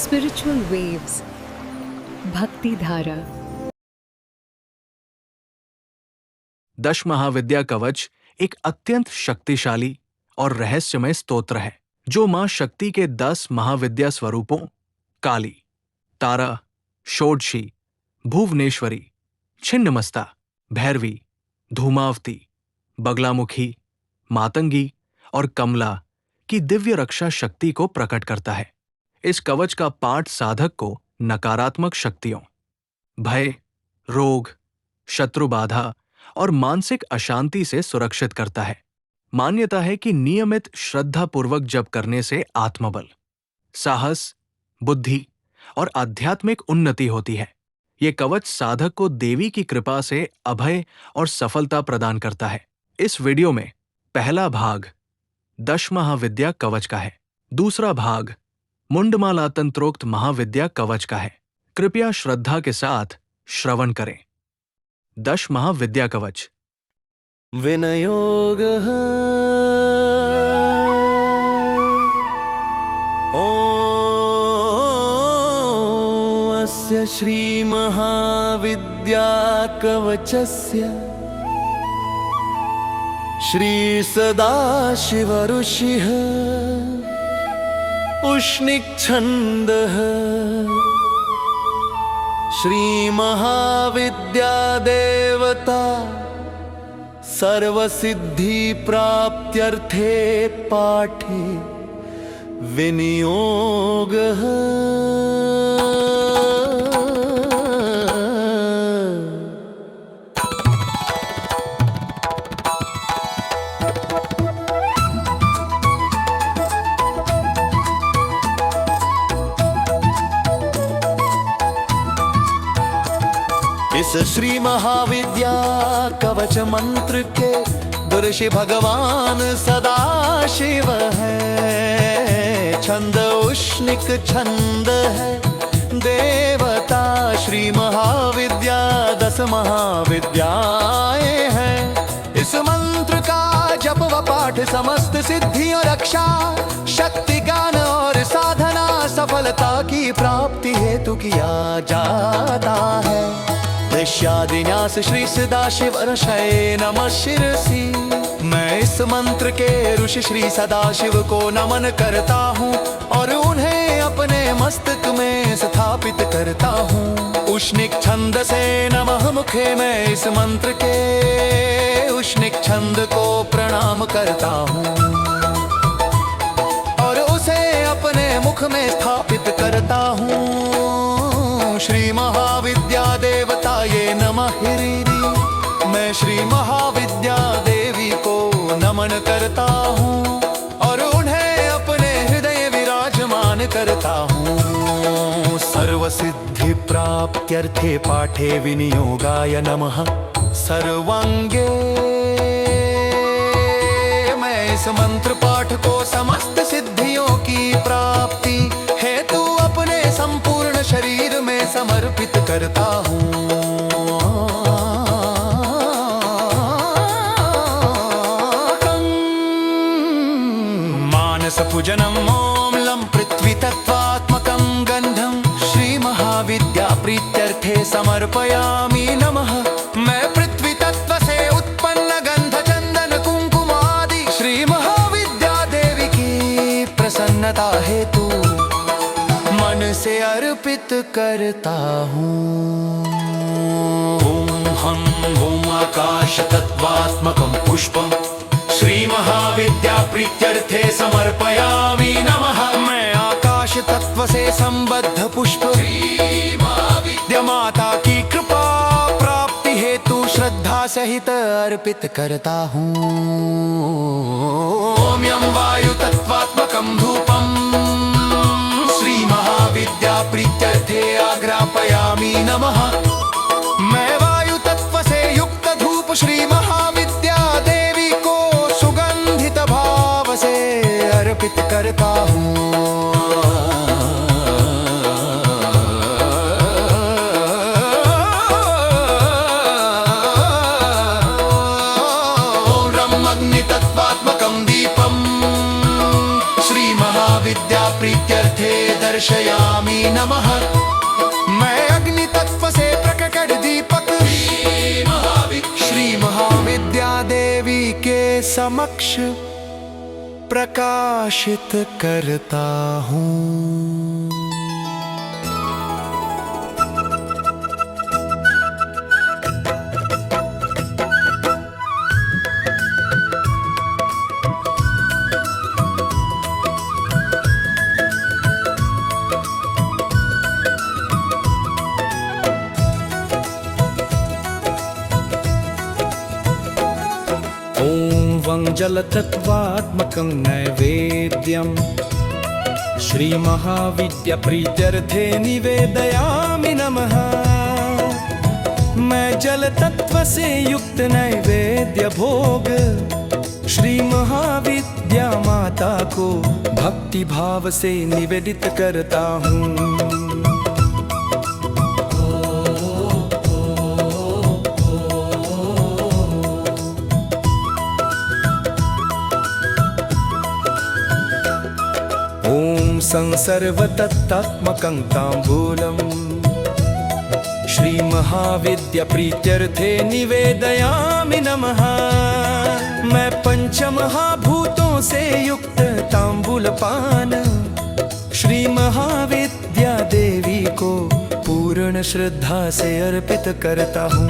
Spiritual waves. Bhakti Dhara. दश महाविद्या कवच एक अत्यंत शक्तिशाली और रहस्यमय स्तोत्र है जो मां शक्ति के 10 महाविद्या स्वरूपों काली, तारा, षोडशी, भुवनेश्वरी, छिन्नमस्ता, भैरवी, धूमावती, बगलामुखी, मातंगी और कमला की दिव्य रक्षा शक्ति को प्रकट करता है। इस कवच का पाठ साधक को नकारात्मक शक्तियों, भय, रोग, शत्रु बाधा और मानसिक अशांति से सुरक्षित करता है। मान्यता है कि नियमित श्रद्धापूर्वक जप करने से आत्मबल, साहस, बुद्धि और आध्यात्मिक उन्नति होती है। ये कवच साधक को देवी की कृपा से अभय और सफलता प्रदान करता है। इस वीडियो में पहला भाग 10 महाविद्या कवच का है, दूसरा भाग मुंडमाला तंत्रोक्त महाविद्या कवच का है। कृपया श्रद्धा के साथ श्रवण करें। 10 महाविद्या कवच। विनयोगः ॐ अस्य श्रीमहाविद्याकवचस्य श्रीसदाशिवऋषिः उष्णिक्छन्दः श्रीमहाविद्यादेवता सर्वसिद्धिप्राप्त्यर्थे पाठे विनियोगः। इस श्री महाविद्या कवच मंत्र के ऋषि भगवान सदाशिव है। छंद उष्णिक छंद है, देवता श्री महाविद्या 10 महाविद्याएं हैं। इस मंत्र का जप व पाठ समस्त सिद्धियों, रक्षा, शक्ति, ज्ञान और साधना सफलता की प्राप्ति हेतु किया जाता है। दृश्यादिन्यास श्री सदाशिव ऋषये नमः शिरसी। मैं इस मंत्र के ऋषि श्री सदाशिव को नमन करता हूँ और उन्हें अपने मस्तक में स्थापित करता हूँ। उष्णिक छंद से नमः मुखे मैं इस मंत्र के उष्णिक छंद को प्रणाम करता हूँ और उसे अपने मुख में स्थापित करता हूँ। श्री महाविद्या देवता ये नमः हिरिरी। मैं श्री महाविद्या देवी को नमन करता हूँ और उन्हें अपने हृदय विराजमान करता हूँ। सर्वसिद्धि प्राप्त्यर्थे पाठे विनियोगाय नमः सर्वांगे। मैं इस मंत्र पाठ को समस्त सिद्धियों की प्राप्ति हेतु अपने संपूर्ण शरीर में समर्पित करता हूँ। मानस पूजनम ओम लम पृथ्वी तत्वात्मकं गंधम श्री महाविद्या प्रीत्यर्थे समर्पयामि नमः। मैं पृथ्वी तत्व से उत्पन्न गंध चंदन कुंकुम आदि श्री महाविद्या देवी की प्रसन्नता हेतु मन से अर्पित करता हूँ। ओम हम ओम आकाश तत्वात्मकं पुष्पम श्री महाविद्या प्रीत्यर्थे समर्पयामि नमः। मैं आकाश तत्व से संबद्ध पुष्प श्री महाविद्या माता की कृपा प्राप्ति हेतु श्रद्धा सहित अर्पित करता हूँ। ओम यम वायु तत्वात्मकं धूपम विद्या प्रीत्यर्थे आग्रापयामि नमः। मैं वायु तत्व से युक्त धूप श्री महाविद्या देवी को सुगंधित भाव से अर्पित करता हूँ। ब्रह्मग्नि तत्वात्मकं दीपम श्री महाविद्या प्रीत्यर्थे दर्शयामि नमः। मैं अग्नि तत्व से प्रकट दीपक श्री महाविद्या देवी के समक्ष प्रकाशित करता हूँ। वं जलतत्त्वात्मकं नैवेद्यं श्रीमहाविद्याप्रीत्यर्थे निवेदयामि नमः। मैं जल तत्व से युक्त नैवेद्य भोग श्री महाविद्या माता को भक्ति भाव से निवेदित करता हूँ। ॐ संसर्वतत्त्वात्मकं ताम्बूलं श्रीमहाविद्याप्रीत्यर्थे निवेदयामि नमः। मैं पंचमहाभूतों से युक्त ताम्बूलपान श्री महाविद्या देवी को पूर्ण श्रद्धा से अर्पित करता हूँ।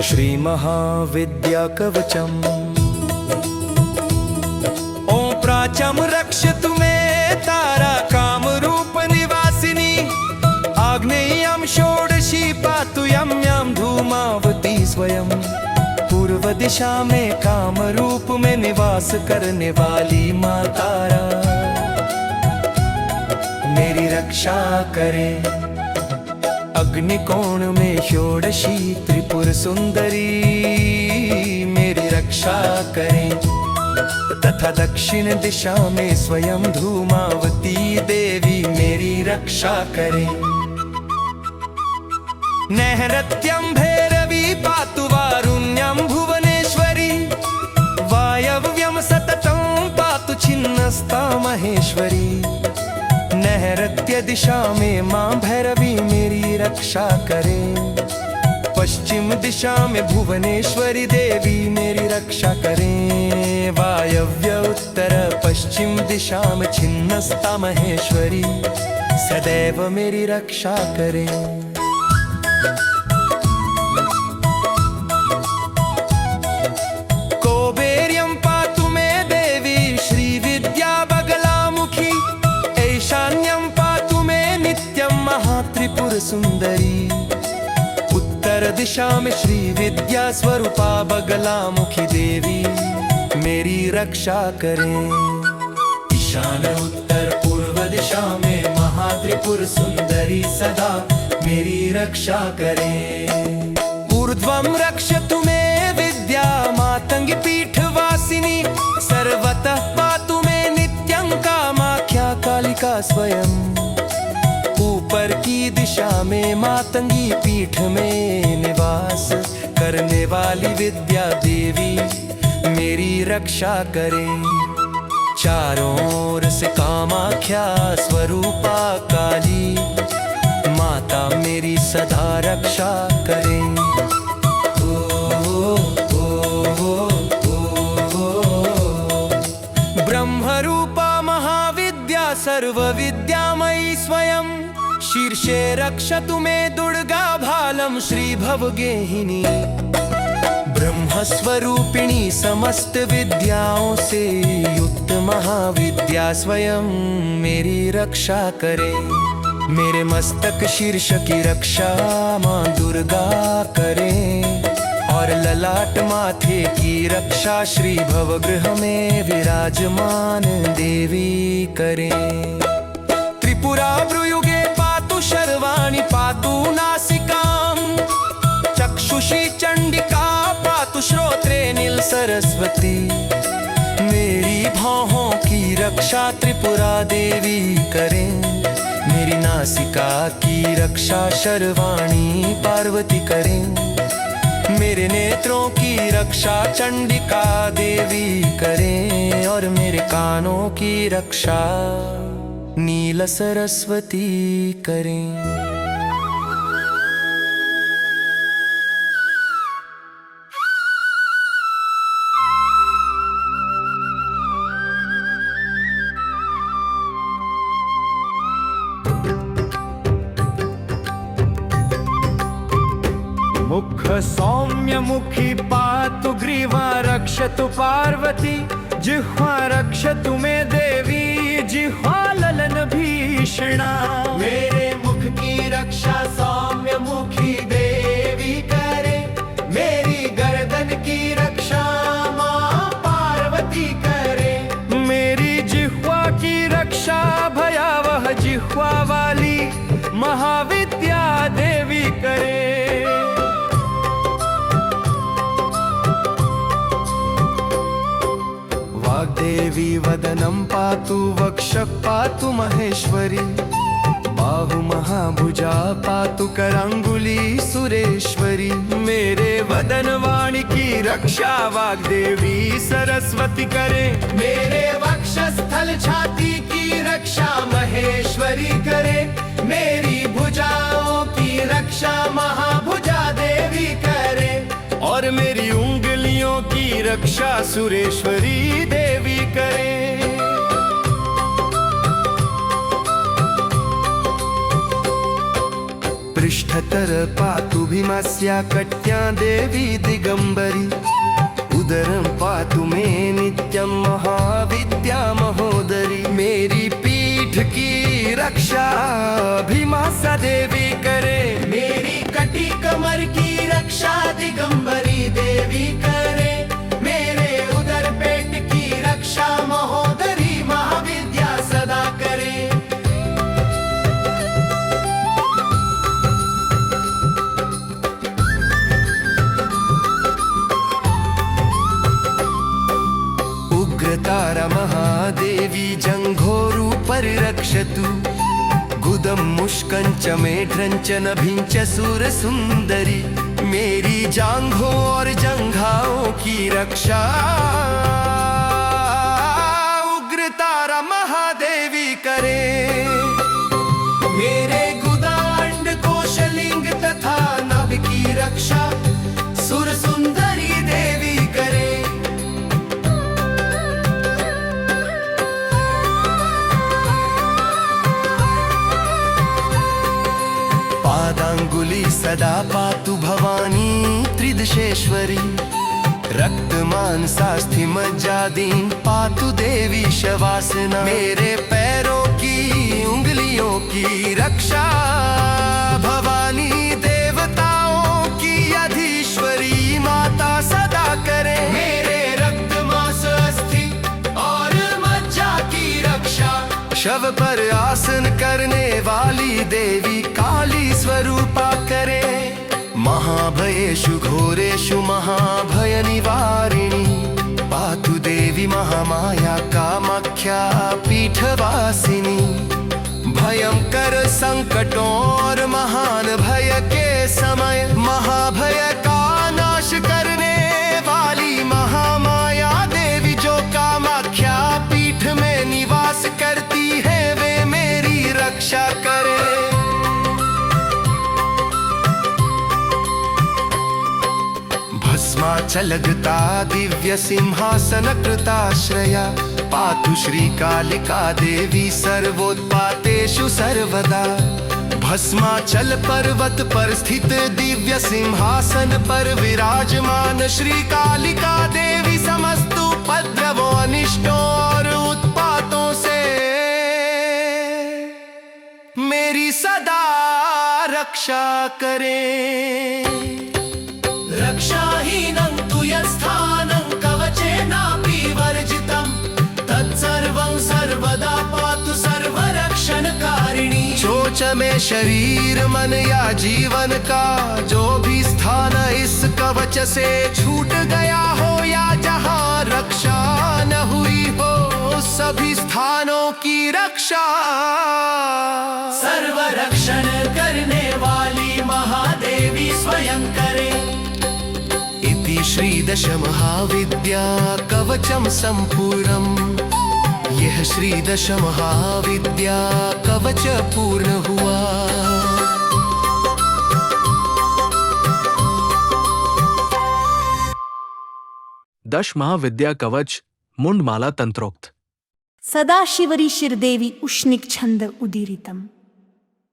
श्री महाविद्या कवचम ओम प्राचम रक्षतु मे तारा काम रूप निवासिनी। आग्नेयं षोडशी पातु यं यं धूमावती स्वयं। पूर्व दिशा में काम रूप में निवास करने वाली माँ तारा मेरी रक्षा करे। अग्निकोण में षोडशी त्रिपुर सुंदरी मेरी रक्षा करें, तथा दक्षिण दिशा में स्वयं धूमावती देवी मेरी रक्षा करें। नैऋत्यं भैरवी पातु वारुण्यं भुवनेश्वरी। वायव्यं सततं पातु छिन्नस्ता महेश्वरी। नैऋत्य दिशा में माँ भैरवी मेरी रक्षा करे। पश्चिम दिशा में भुवनेश्वरी देवी मेरी रक्षा करें। वायव्य उत्तर पश्चिम दिशा में छिन्नस्ता महेश्वरी सदैव मेरी रक्षा करें। कोबेर्यं पातु मे देवी श्री विद्या बगलामुखी। ईशान्यं पातु मे नित्यं महात्रिपुर सुंदरी। उत्तर दिशा में श्री विद्या स्वरूपा बगलामुखी देवी मेरी रक्षा करें। ईशान उत्तर पूर्व दिशा में महात्रिपुर सुंदरी सदा मेरी रक्षा करें। ऊर्ध्वं रक्षतु मे विद्या मातंगी पीठ वासिनी। सर्वतः पातु मे नित्यं कामाख्या कालिका स्वयं। ऊपर की दिशा में मातंगी पीठ में निवास करने वाली विद्या देवी मेरी रक्षा करें। चारों ओर से कामाख्या स्वरूपा काली माता मेरी सदा रक्षा करें। ब्रह्मरूपा महाविद्या सर्व विद्यामयी स्वयं। शीर्षे रक्षतु मे दुर्गा भालं श्री भवगेहिनी। ब्रह्मस्वरूपिणी समस्त विद्याओं से युक्त महाविद्या स्वयं मेरी रक्षा करे। मेरे मस्तक शीर्ष की रक्षा माँ दुर्गा करे और ललाट माथे की रक्षा श्री भवगृह में विराजमान देवी करे। त्रिपुरा भ्रुयुगे पातु शर्वाणि पातु नासिकां। चक्षुषी चंडिका पातु श्रोत्रे नील सरस्वती। मेरी भौहों की रक्षा त्रिपुरा देवी करें। मेरी नासिका की रक्षा शर्वाणी पार्वती करें। मेरे नेत्रों की रक्षा चंडिका देवी करे, और मेरे कानों की रक्षा नील सरस्वती करें। मुख सौम्य मुखी पातु ग्रीवा रक्षतु पार्वती, जिह्वा रक्षतु मे देवी, जिह्वा ललन भीषणा। मेरे मुख की रक्षा सौम्य मुखी देवी करे, मेरी गर्दन की रक्षा माँ पार्वती करे। मेरी जिह्वा की रक्षा भयावह जिह्वा वाली महाविद्या देवी करे। वाग्देवी वदनं पातु, वक्षः पातु महेश्वरी, बाहु महाभुजा पातु करांगुली सुरेश्वरी। मेरे वदन वाणी की रक्षा वाग्देवी सरस्वती करे। मेरे वक्षस्थल छाती की रक्षा महेश्वरी करे, मेरी भुजाओं की रक्षा महाभुजा देवी करे, और मेरी उंगलियों की रक्षा सुरेश्वरी देवी करे। पृष्ठतर पातु भीमस्या कट्या देवी दिगंबरी, उदरं पातु मे नित्यं महाविद्या महोदरी। मेरी पीठ की रक्षा भीमासा देवी करे, मेरी कटी कमर की रक्षा दिगंबरी देवी करे, मेरे उदर पेट की रक्षा महोदरी महाविद्या सदा करे। उग्रतारा महादेवी जंघोरु परिरक्षतु, गुदम मुष्कं च मेढ्रं च नभिं च सुरसुंदरी। मेरी जांघों और जंघाओं की रक्षा उग्रतारा महादेवी करे। मेरे गुदांड कोशलिंग तथा नभ की रक्षा सुरसुंदरी देवी करे। पादांगुली सदा पातु भवानी त्रिदशेश्वरी, रक्त मांसास्थि मज्जादीन पातु देवी शवासना। मेरे पैरों की उंगलियों की रक्षा भवानी देवताओं की अधीश्वरी माता सदा करे। मेरे रक्त मांस अस्थि और मज्जा की रक्षा शव पर आसन करने वाली देवी काली स्वरूपा करे। महाभयेषु घोरेषु महाभय निवारिणी, पातु देवी महामाया कामाख्या पीठवासिनी। भयंकर संकटों और महान भय के समय महाभय का नाश करने वाली महामाया देवी जो कामाख्या पीठ में निवास करती है, वे मेरी रक्षा करे। भस्माचलगता दिव्य सिंहासन कृताश्रया, पातु श्री कालिका देवी सर्वोत्पातेषु सर्वदा। भस्माचल पर्वत पर स्थित दिव्य सिंहासन पर विराजमान श्री कालिका देवी समस्त उपद्रवों अनिष्टों और उत्पातों से मेरी सदा रक्षा करें। रक्षाहीनं तु यत्स्थानं कवचेनापि वर्जितं, तत्सर्वं सर्वदा पातु सर्वरक्षणकारिणी। सोच में शरीर मन या जीवन का जो भी स्थान इस कवच से छूट गया हो या जहाँ रक्षा न हुई हो, सभी स्थानों की रक्षा सर्व रक्षण करने वाली महादेवी स्वयं करे। महाविद्या कवचम संपूर्णम। यह श्री दश महाविद्या कवच पूर्ण हुआ। दश महाविद्या कवच मुंडमाला तंत्रोक्त। सदाशिवरी शिरदेवी उष्णिक छंद उदीरितम।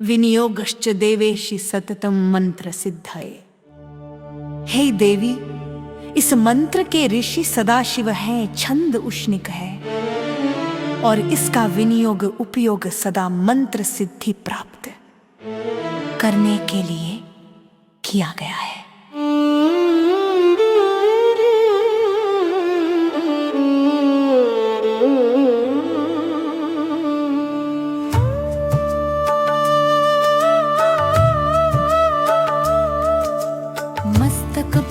विनियोगश्च देवेशि सततम मंत्र सिद्धये। हे देवी, इस मंत्र के ऋषि सदाशिव हैं, छंद उष्णिक है और इसका विनियोग उपयोग सदा मंत्र सिद्धि प्राप्त करने के लिए किया गया है।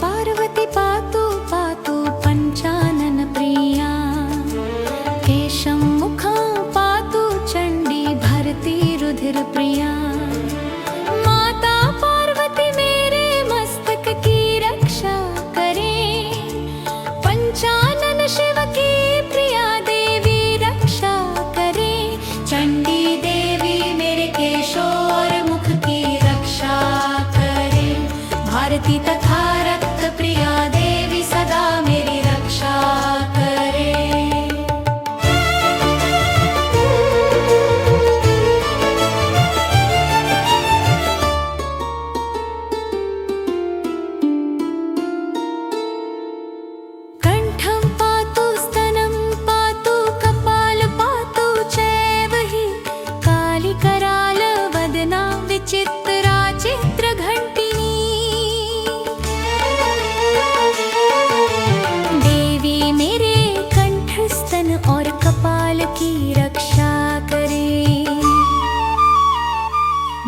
पार्वती पातु पातु पंचानन प्रिया। केशं मुखं पातु चंडी भरती रुधिर प्रिया। माता पार्वती मेरे मस्तक की रक्षा करे। पंचानन शिव की प्रिया देवी रक्षा करे। चंडी देवी मेरे केशों और मुख की रक्षा करे। भारती तथा प्रिया देवी सदा मेरी रक्षा करे। कंठं पातु स्तनं पातु कपाल पातु चैव हि। कालिकराल वदना विचित्रा चित्रघंटिनी। और कपाल की रक्षा करे।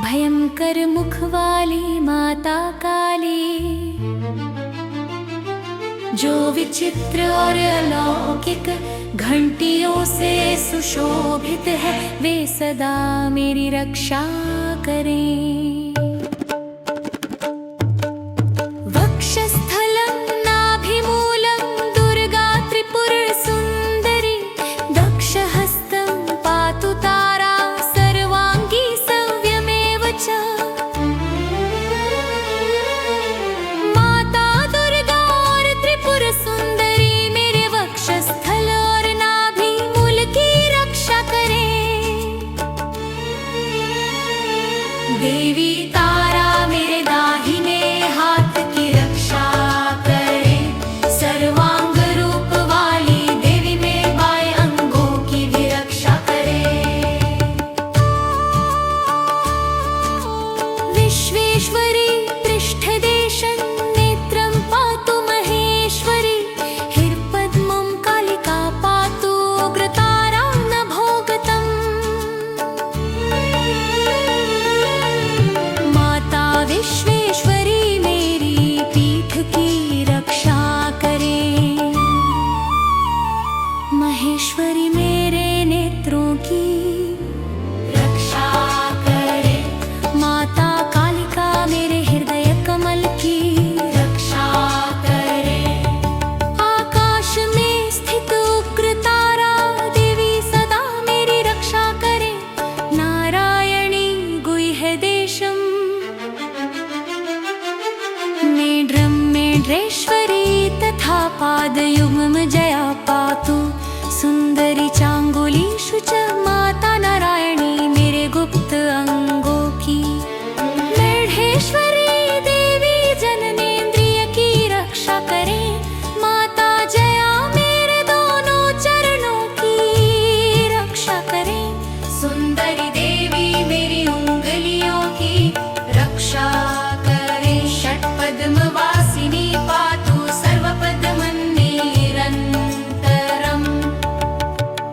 भयंकर मुख वाली माता काली, जो विचित्र और अलौकिक घंटियों से सुशोभित है, वे सदा मेरी रक्षा करें। देवी तारा मेरे दाहिने हाथ की रक्षा करे। सर्वांग रूप वाली देवी मेरे बाएं अंगों की भी रक्षा करे। विश्वेश्वरी पृष्ठदेशं नेत्रं पातु महेश्वरी। हिरपद्मं कालिका पातु उग्रतारा नभोगतम्। विश्वेश्वरी मेरी पीठ की रक्षा करे। महेश्वरी मेरे नेत्रों की रक्षा करे। माता कालिका मेरे हृदय कमल की रक्षा करे। आकाश में स्थित उग्र तारा देवी सदा मेरी रक्षा करे। नारायणी गुह्य देशम मेढ्रेश्वरी तथा पादयुग्म जया पातु। सुंदरी चांगुलीषु च माता नारायणी मेरे गुप्त अंगों की। मेढेश्वरी देवी जननेंद्रिय की रक्षा करे। माता जया मेरे दोनों चरणों की रक्षा करे। सुंदरी देवी मेरी उंगलियों की रक्षा करे। षट्पद्म वासिनी पातु सर्वपद्मं निरन्तरम्।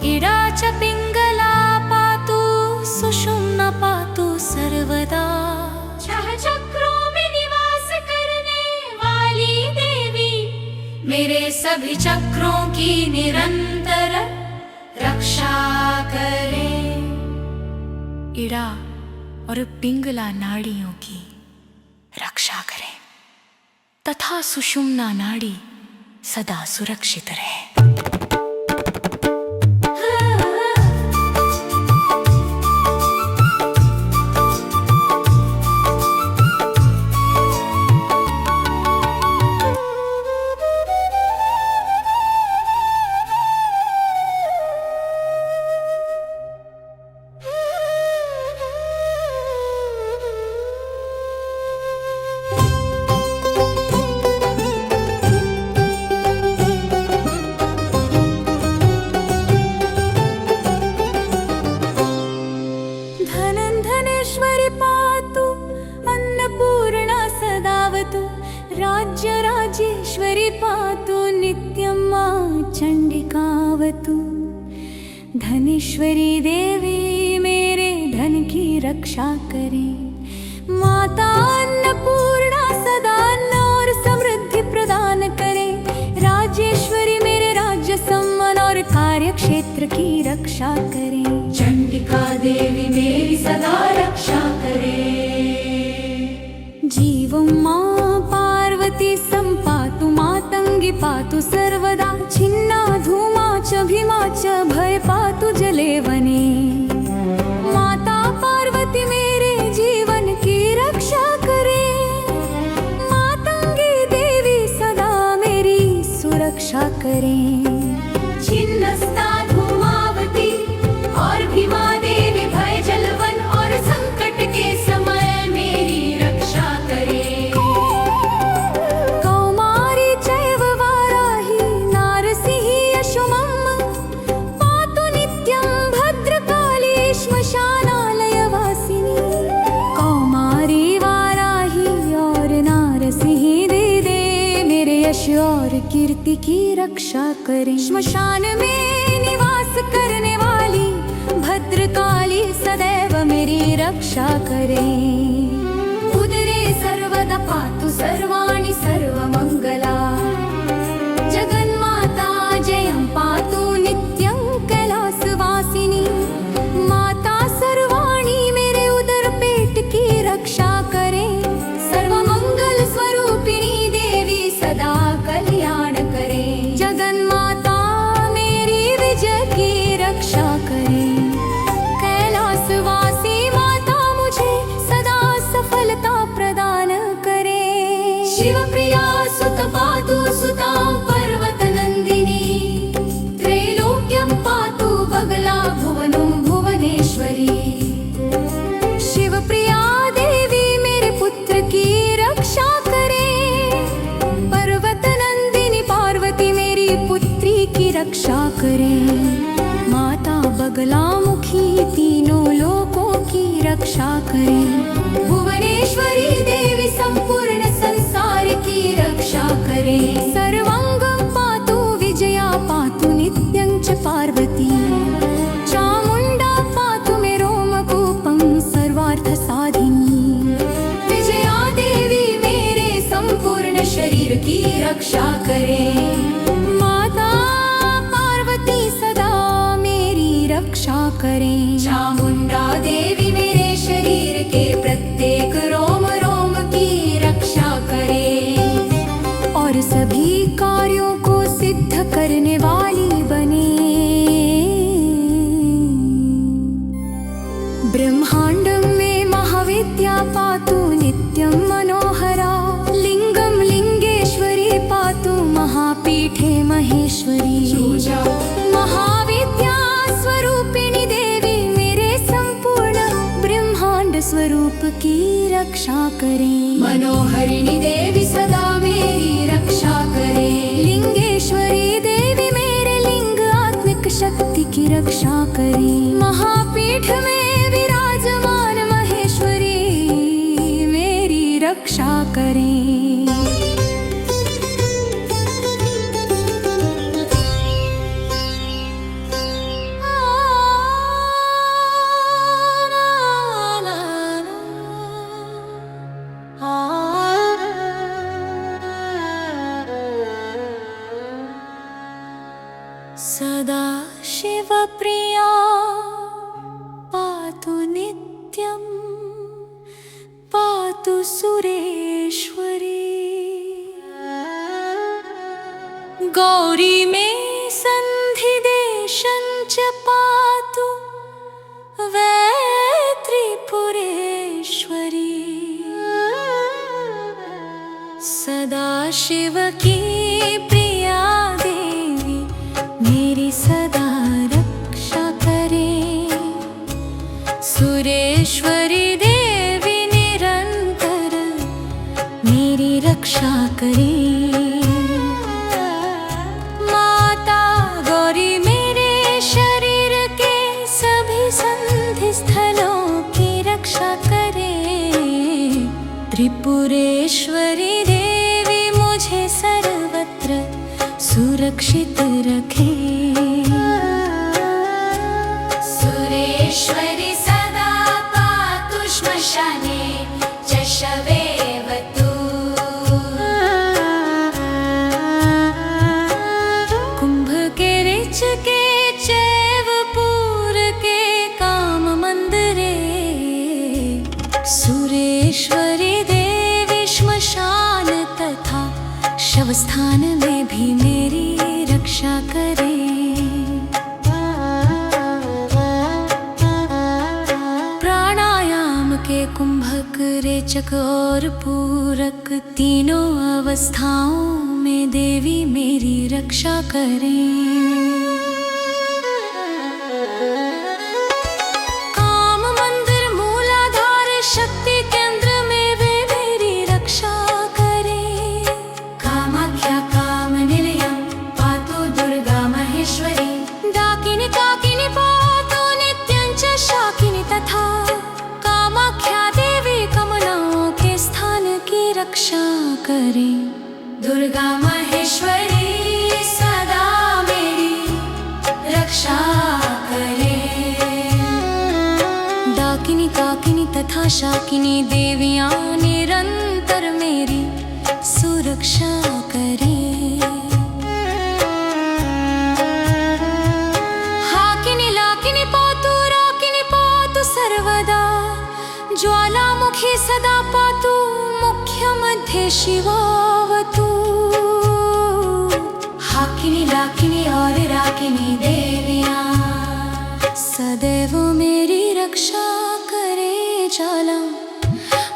इडा च पिंगला पातु सुषुम्ना पातु सर्वदा। छह चक्रों में निवास करने वाली देवी मेरे सभी चक्रों की निरंतर रक्षा करे। इड़ा और पिंगला नाड़ियों की रक्षा करें तथा सुषुम्ना नाड़ी सदा सुरक्षित रहे। राज्यराजेश्वरी पातु नित्यं मा चण्डिकावतु। धनेश्वरी देवी मेरे धन की रक्षा करे। माता अन्नपूर्णा सदा अन्न और समृद्धि प्रदान करे। राजेश्वरी मेरे राज्य सम्मान और कार्य क्षेत्र की रक्षा करे। चण्डिका देवी मेरी सदा रक्षा करे। जीवं मां पार्वती सम्पातु मातंगी पातु सर्वदा। छिन्ना धूमा च भीमा च भय पातु जले वने। माता पार्वती मेरे जीवन की रक्षा करे। मातंगी देवी सदा मेरी सुरक्षा करे। छिन्नस्ता धूमावती और भीमा देवी भय जलवन और संकट के समय मेरी रक्षा करे। कौमारी चैव वाराही नारसिंही यशोमम पातु नित्यं भद्रकाली श्मशानालय वासिनी। कौमारी वाराही और नारसिंही दे मेरे यश और कीर्ति की रक्षा करे। श्मशान में निवास करने वाली भद्रकाली सदैव मेरी रक्षा करे। उदरे सर्वदा पातु सर्वाणि सर्वमंगला। जगन्माता जयं पातु नित्यं कैलासवासिनी। माता सर्वाणि मेरे उदर पेट की रक्षा करे। सर्वमंगल स्वरूपिणी देवी सदा कल्याण करे। जगन्माता मेरी विजय की रक्षा करे। कैलासवासी माता मुझे सदा सफलता प्रदान करे। शिवप्रिया सुत पातु सुतां पर्वतनन्दिनी। त्रैलोक्यं पातु बगला भुवनं भुवनेश्वरी। शिवप्रिया देवी मेरे पुत्र की रक्षा करे। पर्वतनंदिनी पार्वती मेरी पुत्री की रक्षा करे। माता बगलामुखी तीनों लोकों की रक्षा करे। भुवनेश्वरी देवी संपूर्ण संसार की रक्षा करे। सर्वांगं पातु विजया पातु नित्यं च पार्वती। चामुंडा पातु मे रोमकूपं सर्वार्थ साधिनी। विजया देवी मेरे संपूर्ण शरीर की रक्षा करे। माता पार्वती सदा मेरी रक्षा करे। चामुंडा देवी मेरे शरीर के प्रत्येक रोम रोम की रक्षा करे। और सभी कार्यों को सिद्ध करने वाली बने। ब्रह्मांडं में महाविद्या पातु नित्यं मनोहरा। लिंगं लिंगेश्वरी पातु महापीठे महेश्वरी। महाविद्या स्वरूपिणी देवी मेरे संपूर्ण ब्रह्मांड स्वरूप की रक्षा करे। मनोहरिणी देवी सदा मेरी रक्षा करे। लिंगेश्वरी देवी मेरे लिंग आत्मिक शक्ति की रक्षा करे। महापीठ में विराजमान महेश्वरी मेरी रक्षा करे। सदा शिवप्रिया पातु नित्यं पातु सुरेश्वरी। गौरी मे सन्धिदेशं च पातु वै त्रिपुरेश्वरी। सदा शिव की प्रिया देवी मेरी सदा रक्षा करे। सुरेश्वरी देवी निरंतर मेरी रक्षा करे। माता गौरी मेरे शरीर के सभी संधि स्थलों की रक्षा करे। त्रिपुरेश्वरी देवी मुझे सर्वत्र सुरक्षित रखे। सुरेश्वरी सदा पातु श्मशाने च शवेवतु। कुंभ के ऋच के चैव पूर के काम मंदिरे। सुरेश्वरी देवी श्मशान तथा शव स्थान में भी मेरी रक्षा करे। प्राणायाम के कुंभक रेचक और पूरक तीनों अवस्थाओं में देवी मेरी रक्षा करे। काम मंदिर मूलाधार शक्ति केंद्र में वे मेरी रक्षा करे। कामाख्या काम निलयम पातु दुर्गा महेश्वरी। डाकिनी काकिनी पातु नित्यं च शाकिनी तथा। कामाख्या देवी कमलाओं के स्थान की रक्षा करे। दुर्गा महेश्वरी सदा मेरी रक्षा करे। डाकिनी काकिनी तथा शाकिनी देवियां निरंतर मेरी सुरक्षा करे। हाकिनी लाकिनी पातु राकिनी पातु सर्वदा। ज्वालामुखी सदा पातु मुख्य मध्य शिवावतु। हाकिनी लाकिनी और राकिनी देवियां सदैव मेरी रक्षा करे। ज्वाला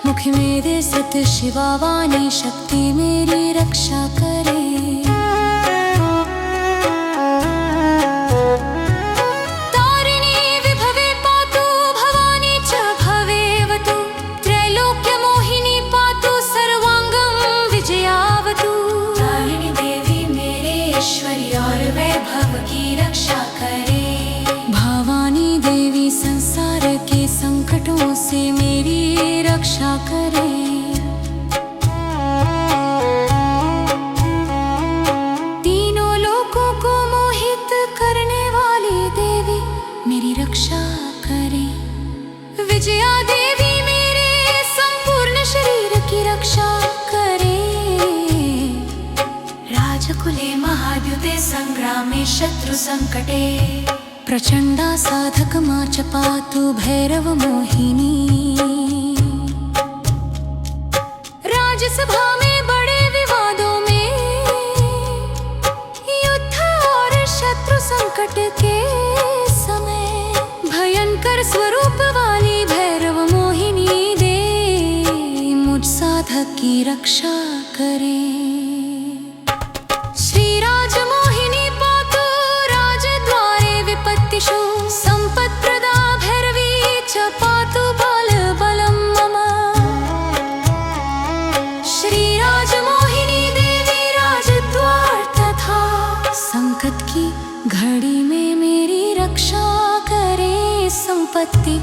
मुखी मेरे स्थित शिवावानी शक्ति मेरी रक्षा करे। तारिणी विभवे पातु भवानी च भवेवतु। त्रैलोक्य मोहिनी पातु सर्वांगं विजयावतु। तारिणी देवी मेरे ऐश्वर्य और वैभव की रक्षा करे। भवानी देवी संसार के संकटों से मेरी रक्षा करे। तीनों लोकों को मोहित करने वाली देवी मेरी रक्षा करे। विजया देवी मेरे संपूर्ण शरीर की रक्षा करे। राजकुले महाद्युते संग्रामे शत्रु संकटे। प्रचंडा साधक मा च पातु भैरव मोहिनी। राज्यसभा में बड़े विवादों में युद्ध और शत्रु संकट के समय भयंकर स्वरूप वाली भैरव मोहिनी देवी मुझ साधक की रक्षा करे। श्री राजमोहिनी पातु राजद्वारे विपत्तिषु। संपत्प्रदा भैरवी च पातु बालबलं मम। श्री राजमोहिनी देवी राजद्वार तथा संकट की घड़ी में मेरी रक्षा करे। संपत्ति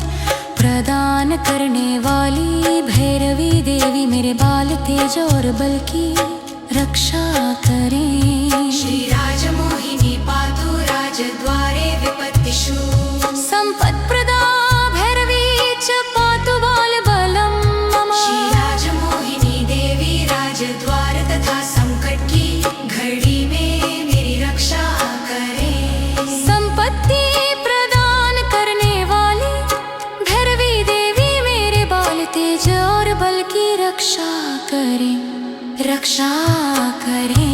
प्रदान करने वाली भैरवी देवी मेरे बाल तेज और बल की रक्षा करे। श्री राजमोहिनी पातु राजद्वारे विपत्तिषु। संपत्प्रदा भैरवी च पातु बालबलं मम। श्री राजमोहिनी देवी राजद्वार तथा संकट की घड़ी में मेरी रक्षा करे। संपत्ति प्रदान करने वाली भैरवी देवी मेरे बाल तेज और बल की रक्षा करे। रक्षा करे।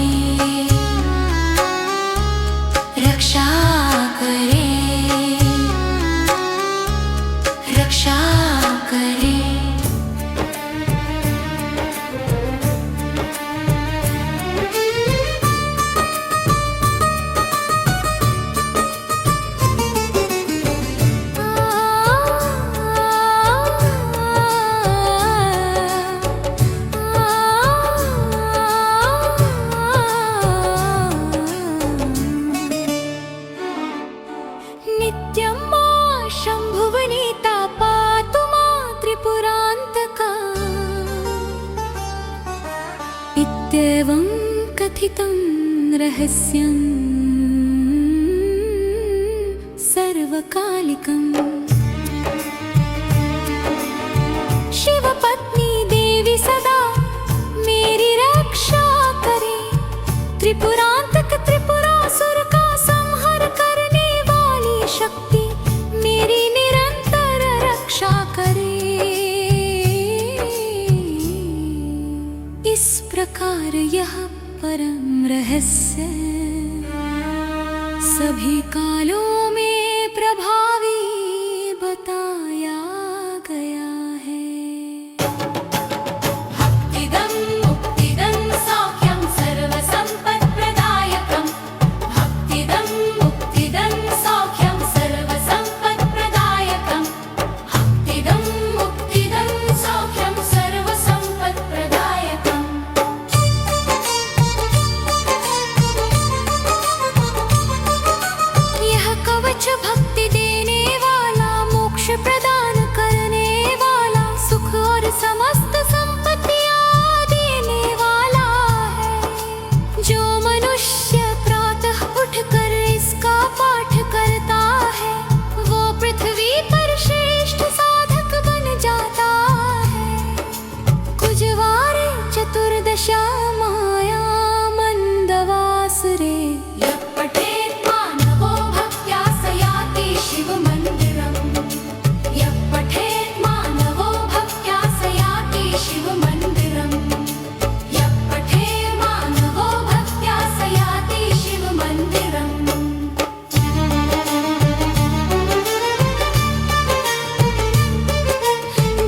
दैवं कथितं रहस्यं सर्वकालिकम् शिवपत्नी देवी सदा मेरी रक्षा करे, त्रिपुरांतक त्रिपुरासुर का संहार करने वाली शक्ति मेरी निरंतर रक्षा करे। इस प्रकार यह परम रहस्य सभी कालों में प्रभावी बताया गया है। भक्तिदं मुक्तिदं सौख्यं सर्वसम्पत्प्रदायकं, भक्तिदं मुक्तिदं सौख्यं सर्वसम्पत्प्रदायकं, भक्तिदं मुक्तिदं सौख्यं सर्वसम्पत्प्रदायकम्। यह कवच भक्ति देने वाला, मोक्ष प्रदान करने वाला, सुख और समस्त संपत्तियां देने वाला है। जो मनुष्य प्रातः उठकर इसका पाठ करता है वो पृथ्वी पर श्रेष्ठ साधक बन जाता है। कुजवारे चतुर्दशा माया मंदवासुरे, यः पठेत् मानवो भक्त्या स याति शिवमन्दिरम्, यः पठेत् मानवो भक्त्या स याति शिवमन्दिरम्, यः पठेत् मानवो भक्त्या स याति शिवमन्दिरम्।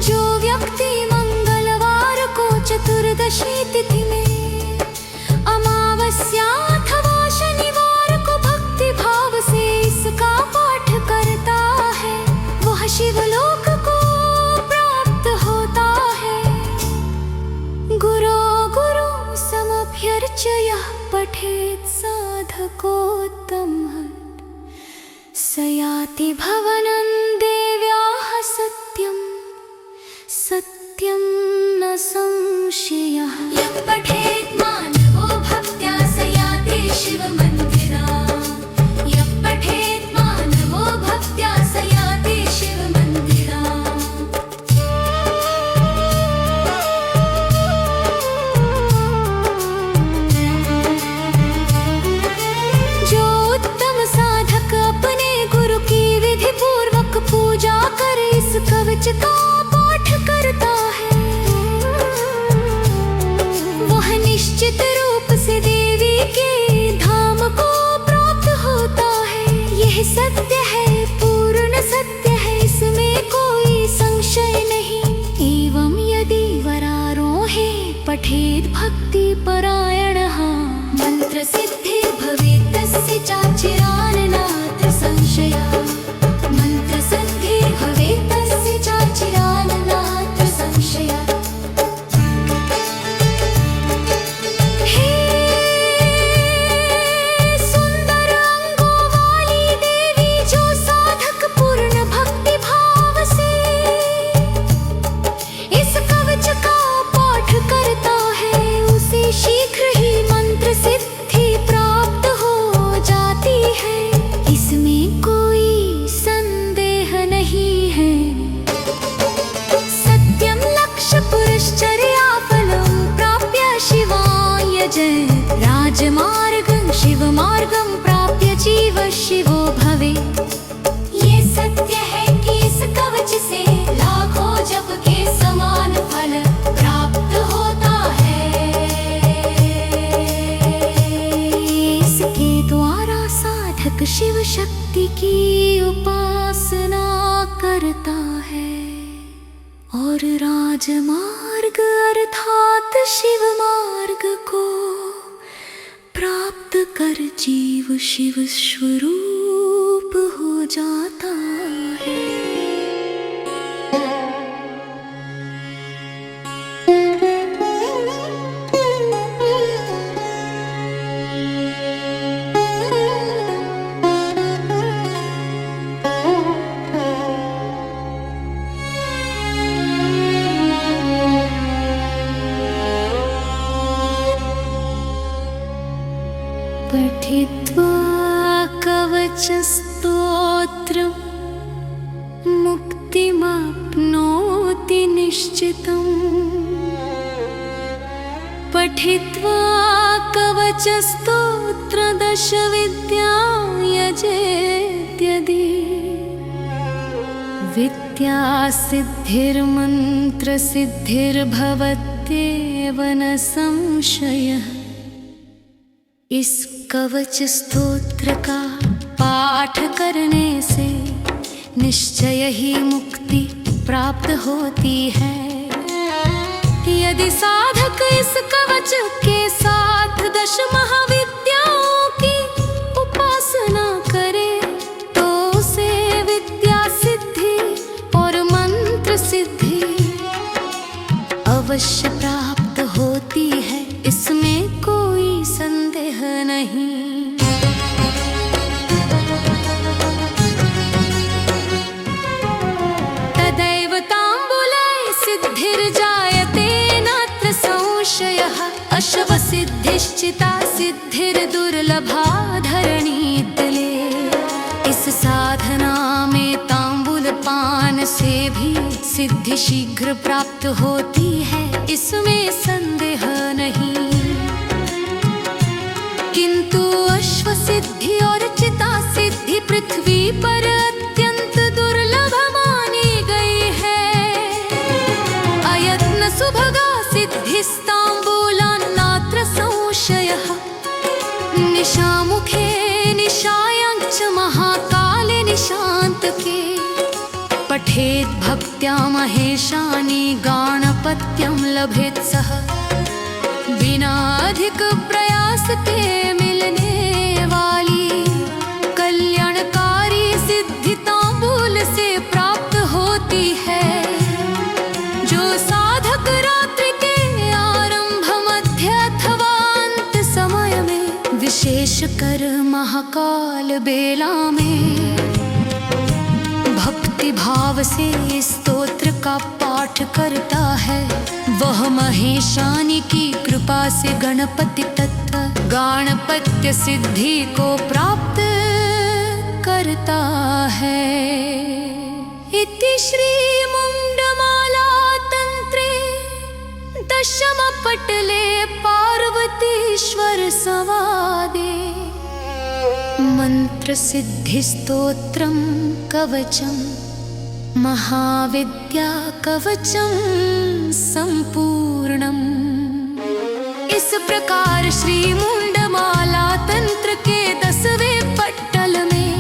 जो व्यक्ति मंगलवार को चतुर्दशी तिथि में, अमावस्या अथवा शनिवार को भक्ति भाव से इसका पाठ करता है वह शिवलोक को प्राप्त होता है। गुरो गुरु समभ्यर्च्य यः पठेत् साधकोत्तमः, स याति भवनं देव्याः सत्यं सत्यं न संशयः। यः पठेत् मानवो भक्त्या स याति शिवमन्दिरम्, यः पठेत् मानवो भक्त्या स याति शिवमन्दिरम्। जो उत्तम साधक अपने गुरु की विधि पूर्वक पूजा कर इस कवच का पाठ करता है वह निश्चित रूप से देवी के धाम को प्राप्त होता है। यह सत्य है, पूर्ण सत्य है, इसमें कोई संशय नहीं। एवं यदि वरारोहे पठेत् भक्ति परायणः, मंत्र सिद्धि भवेत् तस्य चाचिरान् नात्र संशयः, मंत्र सिद्धि भवेत् तस्य चाचिरान् नात्र संशयः। हे सुंदर अंगों वाली देवी, जो साधक पूर्ण भक्ति भाव से इस कवच का पाठ करता है उसे शीघ्र ही मंत्र सिद्धि प्राप्त हो जाती है। इसमें कोई संदेह नहीं है। सत्यं लक्ष्य पुरश्चर्या फलं प्राप्य शिवाय जय, राजमार्गं शिवमार्गं प्राप्य जीव शिवो भवे। ये सत्य है कि इस कवच से लाखों जप के समान फल प्राप्त होता है। इसके द्वारा साधक शिव शक्ति की उपासना करता है और राजमार्ग अर्थात शिव मार्ग को प्राप्त कर जीव शिव स्वरूप हो जाता है। स्तोत्रम् मुक्तिमाप्नोति निश्चितम् पठित्वा कवचस्तोत्रदशविद्यां यजेत्यदि विद्यासिद्धिर्मन्त्रसिद्धिर्भवत्येव न संशयः। इस कवच स्तोत्र का पाठ करने से निश्चय ही मुक्ति प्राप्त होती है। यदि साधक इस कवच के साथ 10 महाविद्याओं की उपासना करे तो उसे विद्या सिद्धि और मंत्र सिद्धि अवश्य प्राप्त होती है, इसमें कोई संदेह नहीं। तदैव ताम्बूले सिद्धिर्जायते नात्र संशयः। अश्वसिद्धिश्चिता सिद्धिर्दुर्लभा धरणीतले। इस साधना में तांबूल पान से भी सिद्धि शीघ्र प्राप्त होती है, इसमें संदेह नहीं। किंतु अश्व सिद्धि और चिता सिद्धि पृथ्वी पर अत्यंत दुर्लभ मानी गई है। अयत्न सुभगा सिद्धिस्ताम्बूलान्नात्र संशयः। निशामुखे निशायां च महाकाले निशान्तके पठेत् भक्त्या महेशानि गाणपत्यं लभेत् सः। बिना अधिक प्रयास के मिलने वाली कल्याणकारी सिद्धि तांबूल से प्राप्त होती है। जो साधक रात्रि के आरंभ मध्य अथवा अंत समय में विशेषकर महाकाल बेला में भक्ति भाव से इस स्तोत्र का पाठ करता है, वह महेशानी की कृपा से गणपति तत्व गाणपत्य सिद्धि को प्राप्त करता है। इति श्री मुंडमाला तंत्रे दशमपटले पार्वतीश्वर संवादे मंत्र सिद्धि स्तोत्रम कवचम महाविद्या कवचम संपूर्णम्। इस प्रकार श्री मुंडमाला तंत्र के 10वें पट्टल में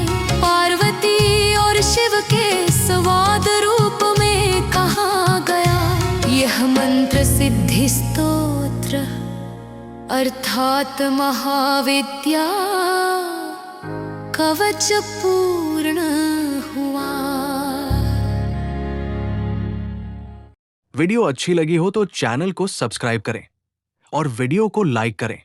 पार्वती और शिव के संवाद रूप में कहा गया यह मंत्र सिद्धि स्तोत्र अर्थात महाविद्या कवच पूर्ण हुआ। वीडियो अच्छी लगी हो तो चैनल को सब्सक्राइब करें और वीडियो को लाइक करें।